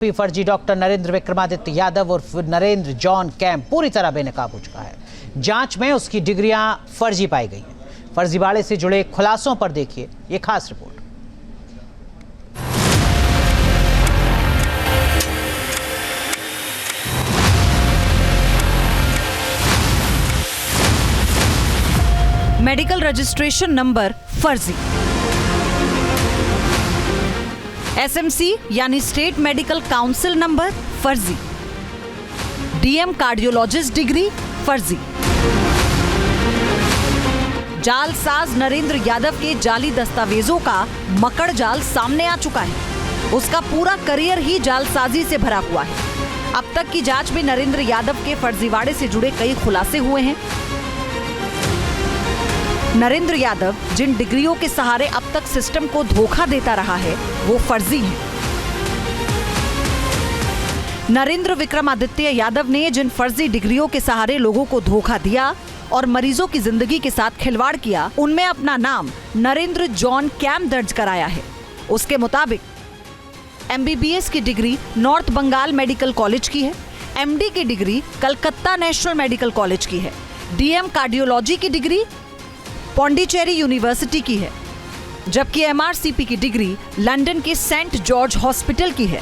फर्जी डॉक्टर नरेंद्र विक्रमादित्य यादव उर्फ Narendra John cam पूरी तरह बेनकाब हो चुका है। जांच में उसकी डिग्रियां फर्जी पाई गई हैं। फर्जीवाड़े से जुड़े खुलासों पर देखिए ये खास रिपोर्ट। मेडिकल रजिस्ट्रेशन नंबर फर्जी। एसएमसी यानी स्टेट मेडिकल काउंसिल नंबर फर्जी। डीएम कार्डियोलॉजिस्ट डिग्री फर्जी। जालसाज नरेंद्र यादव के जाली दस्तावेजों का मकड़ जाल सामने आ चुका है। उसका पूरा करियर ही जालसाजी से भरा हुआ है। अब तक की जांच में नरेंद्र यादव के फर्जीवाड़े से जुड़े कई खुलासे हुए हैं। नरेंद्र यादव जिन डिग्रियों के सहारे अब तक सिस्टम को धोखा देता रहा है वो फर्जी हैं। नरेंद्र विक्रमादित्य यादव ने जिन फर्जी डिग्रियों के सहारे लोगों को धोखा दिया और मरीजों की जिंदगी के साथ खिलवाड़ किया, उनमें अपना नाम नरेंद्र जॉन कैम दर्ज कराया है। उसके मुताबिक एमबीबीएस की degree North Bengal medical college की है। एमडी की degree Calcutta national medical college की है। डीएम कार्डियोलॉजी की डिग्री पौंडीचेरी यूनिवर्सिटी की है, जबकि एमआरसीपी की डिग्री लंदन के सेंट जॉर्ज हॉस्पिटल की है।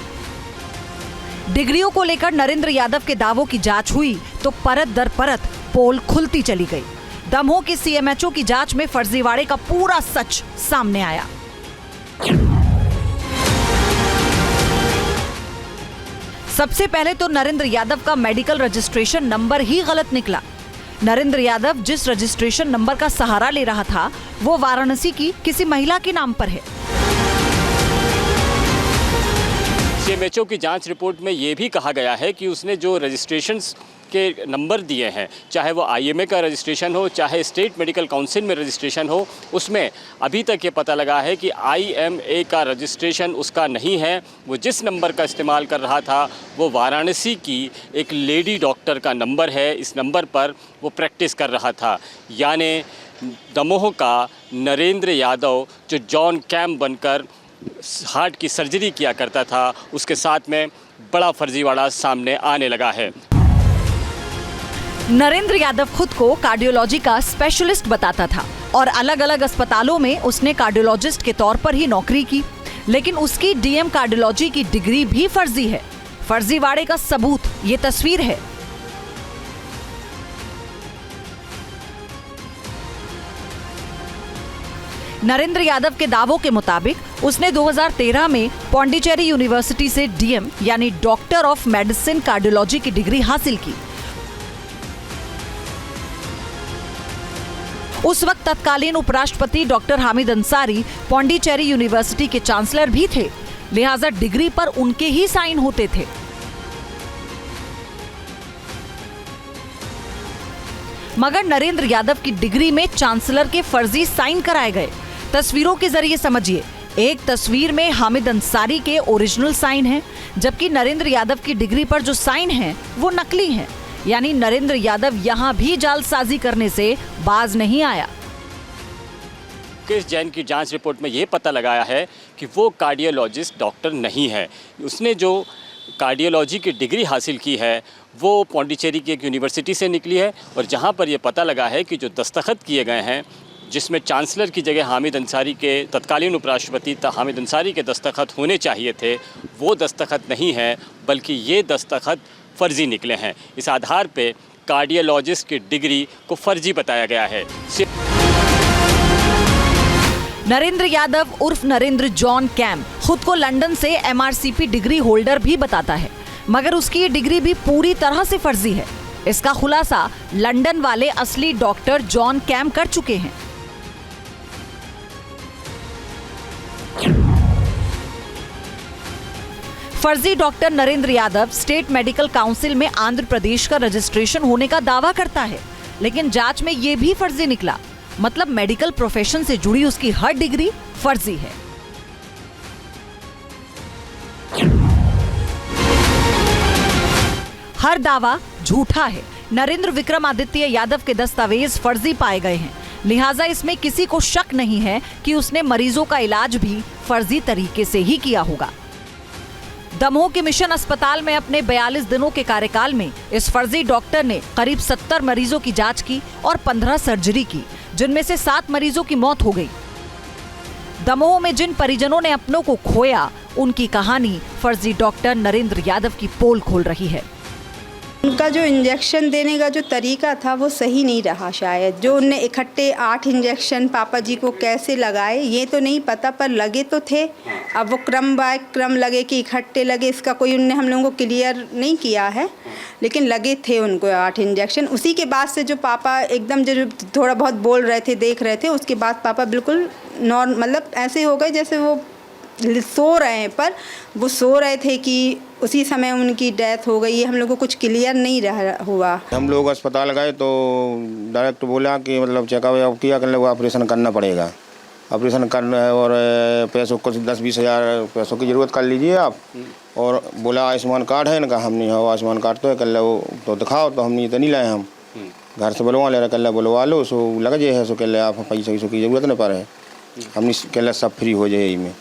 डिग्रियों को लेकर नरेंद्र यादव के दावों की जांच हुई तो परत दर परत पोल खुलती चली गई। दमोह के सीएमएचओ की जांच में फर्जीवाड़े का पूरा सच सामने आया। सबसे पहले तो नरेंद्र यादव का मेडिकल रजिस्ट्रेशन नंबर ही गलत निकला। नरेंद्र यादव जिस रजिस्ट्रेशन नंबर का सहारा ले रहा था वो वाराणसी की किसी महिला के नाम पर है। सीएमएचओ की जांच रिपोर्ट में ये भी कहा गया है कि उसने जो रजिस्ट्रेशंस के नंबर दिए हैं, चाहे वो आईएमए का रजिस्ट्रेशन हो, चाहे स्टेट मेडिकल काउंसिल में रजिस्ट्रेशन हो, उसमें अभी तक ये पता लगा है कि आईएमए का रजिस्ट्रेशन उसका नहीं है। वो जिस नंबर का इस्तेमाल कर रहा था वो वाराणसी की एक लेडी डॉक्टर का नंबर है। इस नंबर पर वो प्रैक्टिस कर रहा था। यानी दमोह का नरेंद्र यादव जो जॉन कैम बनकर हार्ट की सर्जरी किया करता था, उसके साथ में बड़ा फर्जीवाड़ा सामने आने लगा है। नरेंद्र यादव खुद को कार्डियोलॉजी का स्पेशलिस्ट बताता था और अलग अलग अस्पतालों में उसने कार्डियोलॉजिस्ट के तौर पर ही नौकरी की, लेकिन उसकी डीएम कार्डियोलॉजी की डिग्री भी फर्जी है। फर्जीवाड़े का सबूत ये तस्वीर है। नरेंद्र यादव के दावों के मुताबिक उसने 2013 में पौंडीचेरी यूनिवर्सिटी से डीएम यानी डॉक्टर ऑफ मेडिसिन कार्डियोलॉजी की डिग्री हासिल की। उस वक्त तत्कालीन उपराष्ट्रपति डॉक्टर हामिद अंसारी पौंडीचेरी यूनिवर्सिटी के चांसलर भी थे, लिहाजा डिग्री पर उनके ही साइन होते थे। मगर नरेंद्र यादव की डिग्री में चांसलर के फर्जी साइन कराए गए। तस्वीरों के जरिए समझिए, एक तस्वीर में हामिद अंसारी के ओरिजिनल साइन हैं, जबकि नरेंद्र यादव की डिग्री पर जो साइन हैं वो नकली हैं। यानी नरेंद्र यादव यहां भी जालसाजी करने से बाज नहीं आया। मुकेश जैन की जांच रिपोर्ट में ये पता लगाया है कि वो कार्डियोलॉजिस्ट डॉक्टर नहीं है। उसने जो कार्डियोलॉजी की डिग्री हासिल की है वो पौंडीचेरी की एक यूनिवर्सिटी से निकली है, और जहां पर यह पता लगा है कि जो दस्तखत किए गए हैं, जिसमें चांसलर की जगह हामिद अंसारी के तत्कालीन उपराष्ट्रपति हामिद अंसारी के दस्तखत होने चाहिए थे, वो दस्तखत नहीं है, बल्कि ये दस्तखत फर्जी निकले हैं। इस आधार पे कार्डियोलॉजिस्ट की डिग्री को फर्जी बताया गया है। नरेंद्र यादव उर्फ नरेंद्र जॉन कैम खुद को लंदन से एमआरसीपी डिग्री होल्डर भी बताता है, मगर उसकी ये डिग्री भी पूरी तरह से फर्जी है। इसका खुलासा लंदन वाले असली डॉक्टर जॉन कैम कर चुके हैं। फर्जी doctor Narendra Yadav state medical council में आंध्र प्रदेश का रजिस्ट्रेशन होने का दावा करता है, लेकिन जांच में यह भी फर्जी निकला। मतलब मेडिकल प्रोफेशन से जुड़ी उसकी हर डिग्री फर्जी है। हर दावा झूठा है। नरेंद्र विक्रमादित्य यादव के दस्तावेज फर्जी पाए गए हैं, लिहाजा इसमें किसी को शक नहीं है कि उसने मरीजों का इलाज भी फर्जी तरीके से ही किया होगा। दमोह के मिशन अस्पताल में अपने 42 दिनों के कार्यकाल में इस फर्जी डॉक्टर ने करीब 70 मरीजों की जांच की और 15 सर्जरी की, जिनमें से 7 मरीजों की मौत हो गई। दमोह में जिन परिजनों ने अपनों को खोया, उनकी कहानी फर्जी डॉक्टर नरेंद्र यादव की पोल खोल रही है। उनका जो इंजेक्शन देने का जो तरीका था वो सही नहीं रहा। शायद जो उनने इकट्ठे 8 इंजेक्शन पापा जी को कैसे लगाए ये तो नहीं पता, पर लगे तो थे। अब वो क्रम बाय क्रम लगे कि इकट्ठे लगे, इसका कोई उनने हम लोगों को क्लियर नहीं किया है, लेकिन लगे थे उनको 8 इंजेक्शन। उसी के बाद से जो पापा एकदम जो थोड़ा बहुत बोल रहे थे, देख रहे थे, उसके बाद पापा बिल्कुल मतलब ऐसे हो गए जैसे वो सो रहे हैं, पर वो सो रहे थे कि उसी समय उनकी डेथ हो गई। हम लोग को कुछ क्लियर नहीं हुआ। हम लोग अस्पताल गए तो डायरेक्ट बोला कि मतलब चेकअप किया कर ऑपरेशन करना पड़ेगा, ऑपरेशन करना है और पैसों को 10-20 हज़ार पैसों की ज़रूरत कर लीजिए आप। और बोला आयुष्मान कार्ड है इनका, हमने हाँ आयुष्मान कार्ड तो है, कल वो तो दिखाओ, तो हमने तो नहीं लाए, हम घर से बुलवा ले रहे, कल बुलवा लो, सो लग जाए है, सो कल आप पैसा की ज़रूरत नहीं पड़े, हमने कल सब फ्री हो जाए में।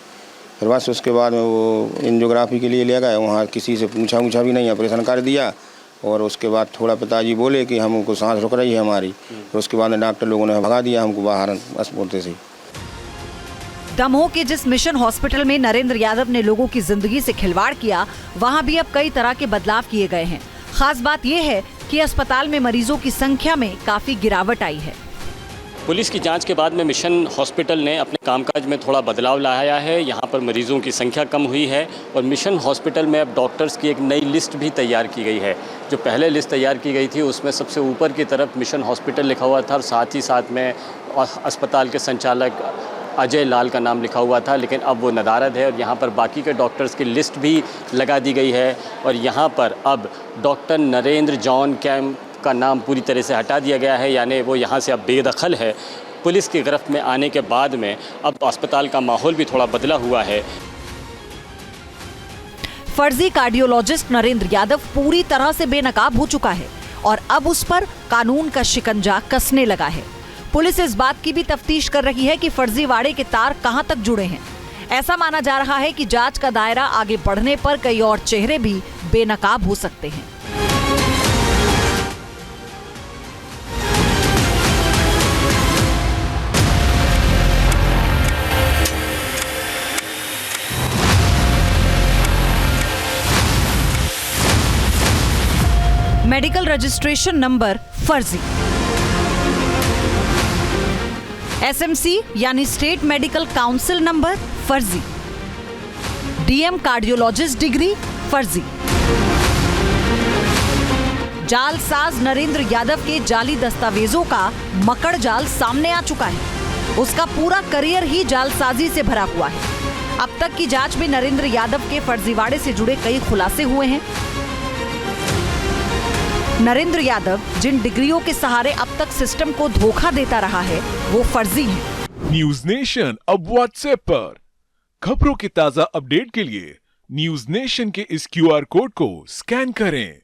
फिर बस उसके बाद में वो एंजियोग्राफी के लिए ले गए, वहाँ किसी से पूछा भी नहीं, ऑपरेशन कर दिया। और उसके बाद थोड़ा पिताजी बोले कि हमको सांस रुक रही है हमारी, फिर उसके बाद डॉक्टर लोगों ने भगा दिया हमको बाहर अस्पताल से। दमोह के जिस मिशन हॉस्पिटल में नरेंद्र यादव ने लोगों की जिंदगी से खिलवाड़ किया, वहां भी अब कई तरह के बदलाव किए गए हैं। खास बात यह है कि अस्पताल में मरीजों की संख्या में काफी गिरावट आई है। पुलिस की जांच के बाद में मिशन हॉस्पिटल ने अपने कामकाज में थोड़ा बदलाव लाया है। यहाँ पर मरीजों की संख्या कम हुई है और मिशन हॉस्पिटल में अब डॉक्टर्स की एक नई लिस्ट भी तैयार की गई है। जो पहले लिस्ट तैयार की गई थी उसमें सबसे ऊपर की तरफ मिशन हॉस्पिटल लिखा हुआ था और साथ ही साथ में अस्पताल के संचालक अजय लाल का नाम लिखा हुआ था, लेकिन अब वो नदारद है और यहाँ पर बाकी के डॉक्टर्स की लिस्ट भी लगा दी गई है। और यहाँ पर अब डॉक्टर नरेंद्र जॉन कैम का नाम पूरी तरह से हटा दिया गया है, यानी वो यहाँ से अब बेदखल है। पुलिस की गिरफ्त में आने के बाद में अब अस्पताल का माहौल भी थोड़ा बदला हुआ है। फर्जी कार्डियोलॉजिस्ट नरेंद्र यादव पूरी तरह से बेनकाब हो चुका है और अब उस पर कानून का शिकंजा कसने लगा है। पुलिस इस बात की भी तफ्तीश कर रही है कि फर्जीवाड़े के तार कहां तक जुड़े हैं। ऐसा माना जा रहा है कि जांच का दायरा आगे बढ़ने पर कई और चेहरे भी बेनकाब हो सकते हैं। मेडिकल रजिस्ट्रेशन नंबर फर्जी, एसएमसी यानी स्टेट मेडिकल काउंसिल नंबर फर्जी, डीएम कार्डियोलॉजिस्ट डिग्री फर्जी। जालसाज नरेंद्र यादव के जाली दस्तावेजों का मकड़ जाल सामने आ चुका है। उसका पूरा करियर ही जालसाजी से भरा हुआ है। अब तक की जांच में नरेंद्र यादव के फर्जीवाड़े से जुड़े कई खुलासे हुए हैं। नरेंद्र यादव जिन डिग्रियों के सहारे अब तक सिस्टम को धोखा देता रहा है वो फर्जी है। न्यूज नेशन अब व्हाट्सएप पर खबरों के ताजा अपडेट के लिए न्यूज नेशन के इस क्यूआर कोड को स्कैन करें।